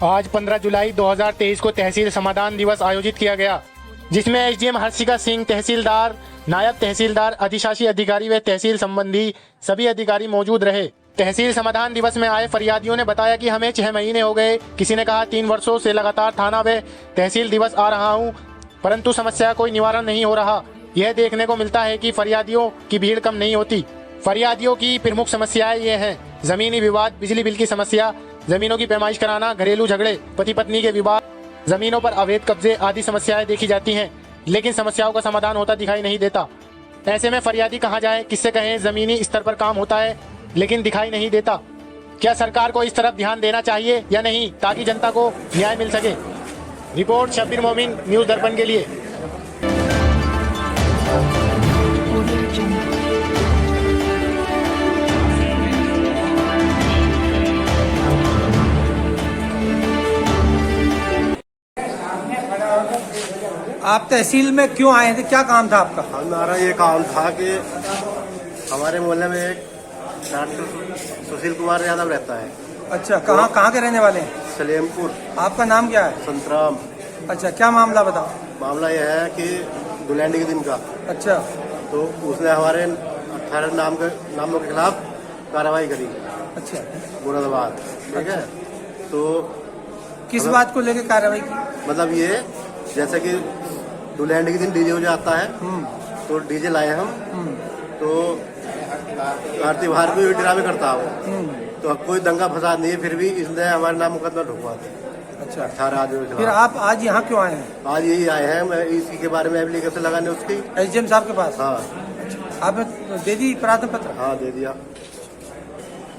आज 15 जुलाई 2023 को तहसील समाधान दिवस आयोजित किया गया, जिसमें एसडीएम हर्षिका सिंह, तहसीलदार, नायब तहसीलदार, अधिशासी अधिकारी व तहसील संबंधी सभी अधिकारी मौजूद रहे। तहसील समाधान दिवस में आए फरियादियों ने बताया कि हमें 6 महीने हो गए। किसी ने कहा 3 वर्षों से लगातार थाना व तहसील दिवस आ रहा हूं, परंतु समस्या कोई निवारण नहीं हो रहा। यह देखने को मिलता है कि फरियादियों की भीड़ कम नहीं होती। फरियादियों की प्रमुख समस्याएं ये हैं: जमीनी विवाद, बिजली बिल की समस्या, जमीनों की पैमाइश कराना, घरेलू झगड़े, पति पत्नी के विवाद, जमीनों पर अवैध कब्जे आदि समस्याएं देखी जाती हैं, लेकिन समस्याओं का समाधान होता दिखाई नहीं देता। ऐसे में फरियादी कहाँ जाए, किससे कहें? जमीनी स्तर पर काम होता है लेकिन दिखाई नहीं देता। क्या सरकार को इस तरफ ध्यान देना चाहिए या नहीं, ताकि जनता को न्याय मिल सके? रिपोर्ट शब्बीर मोमिन, न्यूज़ दर्पण के लिए। आप तहसील में क्यों आए थे, क्या काम था आपका? हमारा ये काम था कि हमारे मोहल्ले में एक डॉक्टर सुशील कुमार यादव रहता है। अच्छा, कहाँ के रहने वाले हैं? सलेमपुर। आपका नाम क्या है? संतराम। अच्छा, क्या मामला बताओ। मामला यह है कि दुलहनी के दिन का, अच्छा, तो उसने हमारे 18 नामों के खिलाफ कार्रवाई करी। अच्छा, मुरादाबाद, ठीक है। तो किस बात को लेकर कार्रवाई की? मतलब ये जैसे कि दुलहनी के दिन डीजे हो जाता है, तो डीजे लाए हम, तो आरती बाहर भी ड्रामे करता हो, तो कोई दंगा फसाद नहीं है, फिर भी इसने हमारे नाम मुकदमा ढुकवा दिया। अच्छा, 18 आदमियों के खिलाफ। फिर आप आज यहाँ क्यों आए हैं? आज यही आए हैं, मैं इसी के बारे में एप्लीकेशन लगाने उसकी। एसडीएम साहब के पास? हाँ। आपने दे दी प्रार्थना पत्र? हाँ, दे दिया।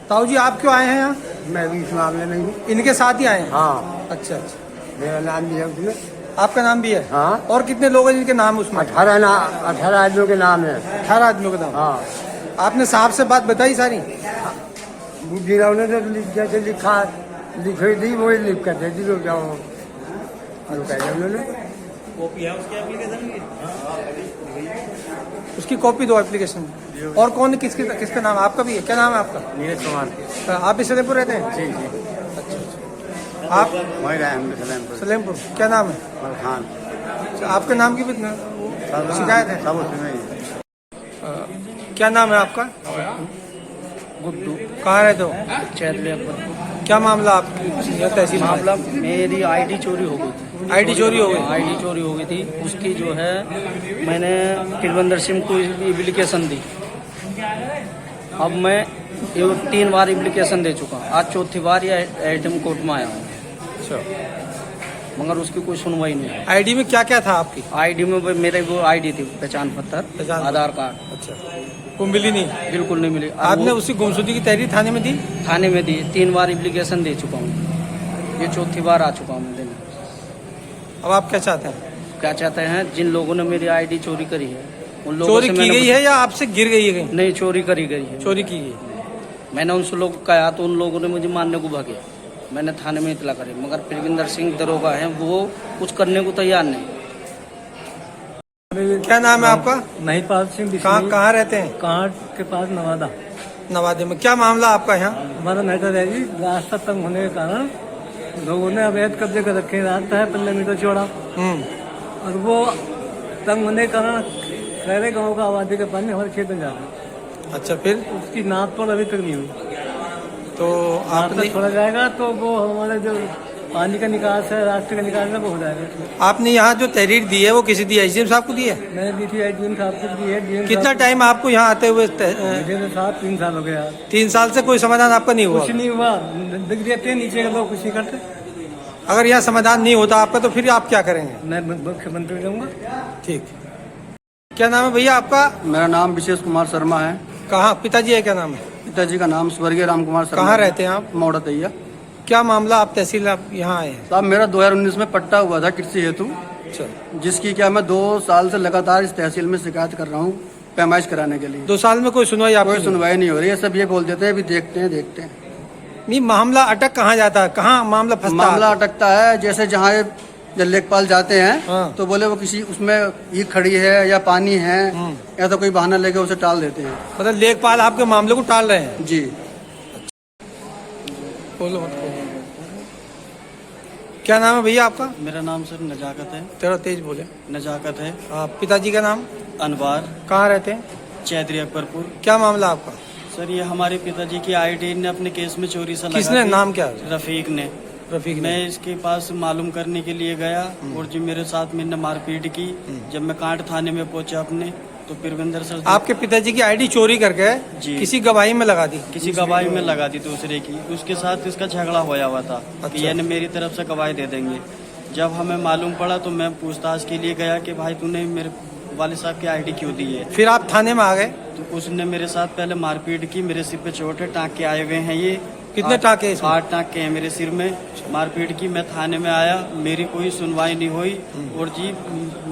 ताऊ जी, आप क्यों आए हैं यहाँ? मैं भी इस मामले में हूँ। इनके साथ ही आए हैं? हाँ, अच्छा अच्छा, मेरा नाम भी है उसमें। आपका नाम भी है? हाँ। और कितने लोग हैं जिनके नाम उसमें? 18 आदमियों के नाम है। 18 आदमियों के नाम? हाँ। आपने साहब से बात बताई सारी? जिन्होंने ने जैसे लिखी थी वही लिख कर दे दी, लोग जाओ उन्होंने। कॉपी है उसकी एप्लीकेशन की? उसकी कॉपी दो एप्लीकेशन। और कौन किसका नाम? आपका भी है? क्या नाम है आपका? नीरज कुमार। आप भी सलेमपुर रहते हैं? जी जी। आप वही रहे हम सलेमपुर। सलेमपुर। क्या नाम है? खान। आपके नाम की भी शिकायत है? सब उसमें। क्या नाम है आपका? गुड्डू। कहाँ रहते हो? चैतलियापुर। क्या मामला आप तहसील? मामला मेरी आईडी चोरी हो गई थी। आईडी चोरी हो गई? आईडी चोरी हो गई थी। उसकी जो है मैंने तिरवंदर सिंह को एप्लीकेशन दी। अब मैं 3 बार एप्लीकेशन दे चुका। आज चौथी बार या एसडीएम कोर्ट में आया हूँ। अच्छा, मगर उसकी कोई सुनवाई नहीं है। आईडी में क्या क्या था आपकी? आईडी में मेरे वो आईडी थी, पहचान पत्र, आधार कार्ड। अच्छा, वो मिली नहीं? बिल्कुल नहीं मिली। आपने उसकी गुमशुदगी की तहरीर थाने में दी? थाने में दी। 3 बार एप्लीकेशन दे चुका हूँ। ये चौथी बार आ चुका हूँ देने। अब आप क्या चाहते हैं? क्या चाहते हैं? जिन लोगों ने मेरी आईडी चोरी करी है उन लोगों चोरी से की मैंने गई है या आपसे गिर गई है? नहीं, चोरी करी गई है। चोरी की गई। मैंने उनसे लोग कहा तो उन लोगों ने मुझे मारने को भागे। मैंने थाने में इतला करी, मगर प्रविंदर सिंह दरोगा है, वो कुछ करने को तैयार नहीं। क्या नाम है आपका? महिपाल सिंह। कहाँ रहते हैं? कहाँ के पास नवादा। नवादे में। क्या मामला आपका यहाँ? हमारा मैटर है जी, रास्ता तंग होने के कारण लोगों ने अवैध कब्जे कर रखे हैं। रास्ता है 15 मीटर चौड़ा, और वो तंग होने के कारण खैरे गाँव का आबादी का पानी हमारे खेत में जा रहा है। अच्छा, फिर उसकी नाप तोड़ अभी तक नहीं हुई। तो आपने छोड़ा जाएगा तो वो हमारे जो पानी का निकास है, रास्ते का निकास है, वो हो जाएगा। आपने यहाँ जो तहरीर दी है वो किसी दी? एसडीएम साहब को दी है? मैंने दी थी एसडीएम साहब को दी है। कितना टाइम आपको यहाँ आते हुए? 3 साल हो गया। 3 साल से कोई समाधान आपका नहीं हुआ? कुछ नहीं हुआ। दिख देते नीचे के लोग कुछ नहीं करते। अगर यहाँ समाधान नहीं होता आपका तो फिर आप क्या करेंगे? मैं मुख्यमंत्री रहूँगा। ठीक। क्या नाम है भैया आपका? मेरा नाम विशेष कुमार शर्मा है। कहाँ पिताजी है? क्या नाम है? पिताजी का नाम स्वर्गीय राम कुमार शर्मा। कहाँ रहते हैं आप? मोड़ा दैया। क्या मामला? आप तहसील आप यहाँ आए हैं? साहब, मेरा 2019 में पट्टा हुआ था कृषि हेतु, जिसकी क्या मैं 2 साल से लगातार इस तहसील में शिकायत कर रहा हूँ पैमाइश कराने के लिए। 2 साल में कोई सुनवाई? आप कोई सुनवाई नहीं हो रही है। सब ये बोल देते हैं अभी देखते हैं। नहीं, मामला अटक कहाँ जाता है? कहाँ मामला फंसता है? मामला अटकता है जैसे जहाँ जब लेखपाल जाते हैं, हाँ। तो बोले वो किसी उसमें ईख खड़ी है या पानी है, या तो कोई बहाना लेके उसे टाल देते हैं। मतलब लेखपाल आपके मामले को टाल रहे हैं? जी। बोलो मत बोलो। क्या नाम है भैया आपका? मेरा नाम सर नजाकत है। थोड़ा तेज बोले। नजाकत है। पिताजी का नाम? अनवार। कहाँ रहते हैं? चैधरी अकबरपुर। क्या मामला आपका? सर ये हमारे पिताजी की आईडी ने अपने केस में चोरी से लगा किसने? दी। नाम क्या है? रफीक ने। रफीक ने। मैं इसके पास मालूम करने के लिए गया और जो मेरे साथ मैंने मारपीट की। जब मैं कांट थाने में पहुंचा अपने, तो पिरविंदर सर आपके पिताजी की आईडी चोरी करके जी। किसी गवाही में लगा दी? किसी गवाही में लगा दी दूसरे की। उसके साथ इसका झगड़ा होया हुआ था अच्छा। कि यानी मेरी तरफ से गवाही दे देंगे। जब हमें मालूम पड़ा तो मैं पूछताछ के लिए गया कि भाई तूने मेरे वालिद साहब की आईडी क्यों दी है। फिर आप थाने में आ गए? तो उसने मेरे साथ पहले मारपीट की। मेरे सिर पे चोट है, टाँके आए हुए हैं ये। कितने टाँके इसमें? 8 टाँके हैं मेरे सिर में। मारपीट की। मैं थाने में आया, मेरी कोई सुनवाई नहीं हुई। और जी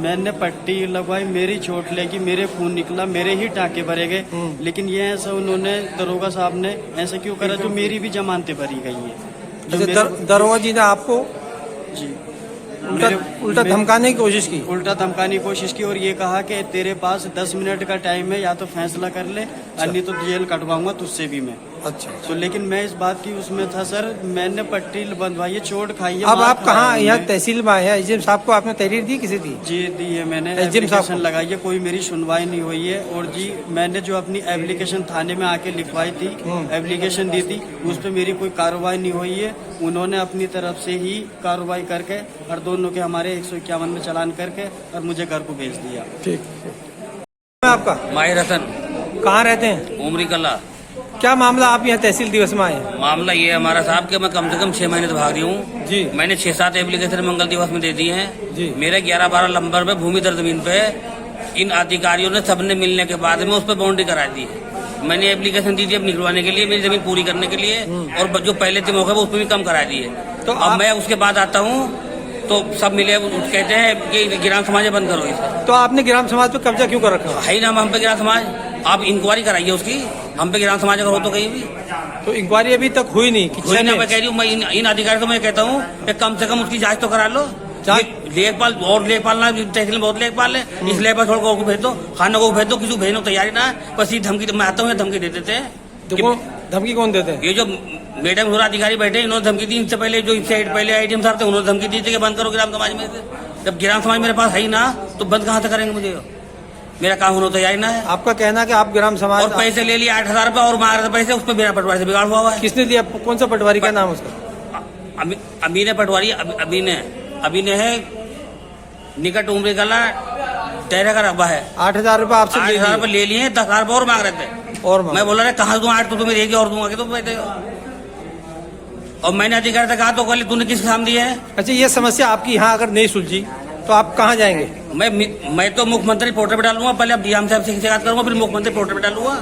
मैंने पट्टी लगवाई, मेरी चोट लगी, मेरे खून निकला, मेरे ही टाँके भरे गए। लेकिन ये ऐसा उन्होंने दरोगा साहब ने ऐसा क्यों करा जो मेरी भी जमानतें भरी गई है। जो अच्छा, मेरे- दरोगा जी ने आपको जी उल्टा धमकाने की कोशिश की? उल्टा धमकाने की कोशिश की और ये कहा कि तेरे पास 10 मिनट का टाइम है, या तो फैसला कर ले, अन्य तो जेल कटवाऊंगा तुझसे भी मैं। अच्छा। तो लेकिन मैं इस बात की उसमें था सर, मैंने पट्टी बंधवाई है, चोट खाई है। अब मार आप खाया कहाँ? है यहाँ हमने। तहसील में आए हैं। एसडीएम साहब को आपने तहरीर दी? किसी दी? जी दी है मैंने। SDM साहब एप्लीकेशन को? लगाई है, कोई मेरी सुनवाई नहीं हुई है। और जी मैंने जो अपनी एप्लीकेशन थाने में आके लिखवाई थी, एप्लीकेशन दी थी, उस पर मेरी कोई कार्रवाई नहीं हुई है। उन्होंने अपनी तरफ से ही कार्रवाई करके और दोनों के हमारे 151 में चालान करके और मुझे घर को भेज दिया। ठीक। आपका माहिर हसन, कहाँ रहते हैं? उमरी कला। क्या मामला? आप यहाँ तहसील दिवस में आए हैं? मामला ये है हमारा साहब कि मैं कम से कम 6 महीने से भाग रही हूँ जी। मैंने 6-7 एप्लीकेशन मंगल दिवस में दे दी हैं जी। मेरे 11-12 नंबर पे भूमिदर जमीन पे इन अधिकारियों ने सबने मिलने के बाद में उस पर बाउंड्री करा दी है। मैंने एप्लीकेशन दी थी अब निकलवाने के लिए, मेरी जमीन पूरी करने के लिए, और जो पहले थे मौके उस पर भी कम करा दिए। तो अब मैं उसके बाद आता हूँ तो सब मिले कहते हैं कि ग्राम समाज बंद करो इसे। तो आपने ग्राम समाज पे कब्जा क्यों कर रखा? है ही ना हम पे ग्राम समाज, आप इंक्वायरी कराइए उसकी। हम पे ग्राम समाज अगर हो तो कहीं भी तो इंक्वायरी अभी तक हुई नहीं? हुई ना। मैं कह रही हूँ, मैं इन अधिकारी को मैं कहता हूँ कि कम से कम उसकी जांच तो करा लो। लेखपाल और लेखपाल तहसील में बहुत लेखपाल है, इस लेखपाल छोड़ को भेज दो, खाना को भेज दो, किसी को भेजने को तैयारी ना है। बस ये धमकी, मैं आता हूँ धमकी दे देते हैं। धमकी कौन देते हैं? ये जो मैडम हुरा अधिकारी बैठे इन्होंने धमकी दी। इनसे पहले जो इनसे पहले आईडीएम साहब थे उन्होंने धमकी दी थी कि बंद करो ग्राम समाज में से। जब ग्राम समाज मेरे पास है ही ना तो बंद कहाँ से करेंगे मुझे? मेरा काम होना तैयारी ना है। आपका कहना है कि आप ग्राम समाज और पैसे ले लिए 8,000 रुपये और मार पैसे, उस पर मेरा पटवारी से बिगाड़ हुआ है। किसने दिया? कौन सा पटवारी? का नाम उसका? अमीन है पटवारी। अभी है निकट उम्र गला तेरह का रकबा है। 8,000 रुपये आपसे 8,000 रुपये ले लिए, 10,000 रुपये और मांग रहे थे। और मैं बोला रहा कहाँ दूँ 8 तो तुम्हें देगी और दूंगा कि तुम बैठे हो। और मैंने अधिकारी से कहा तो कल तूने किस काम दिए है? अच्छा, ये समस्या आपकी यहाँ अगर नहीं सुलझी तो आप कहाँ जाएंगे? मैं तो मुख्यमंत्री पोर्टल पे डालूंगा। पहले अब डीएम साहब से शिकायत करूंगा, फिर मुख्यमंत्री पोर्टल पे डालूंगा।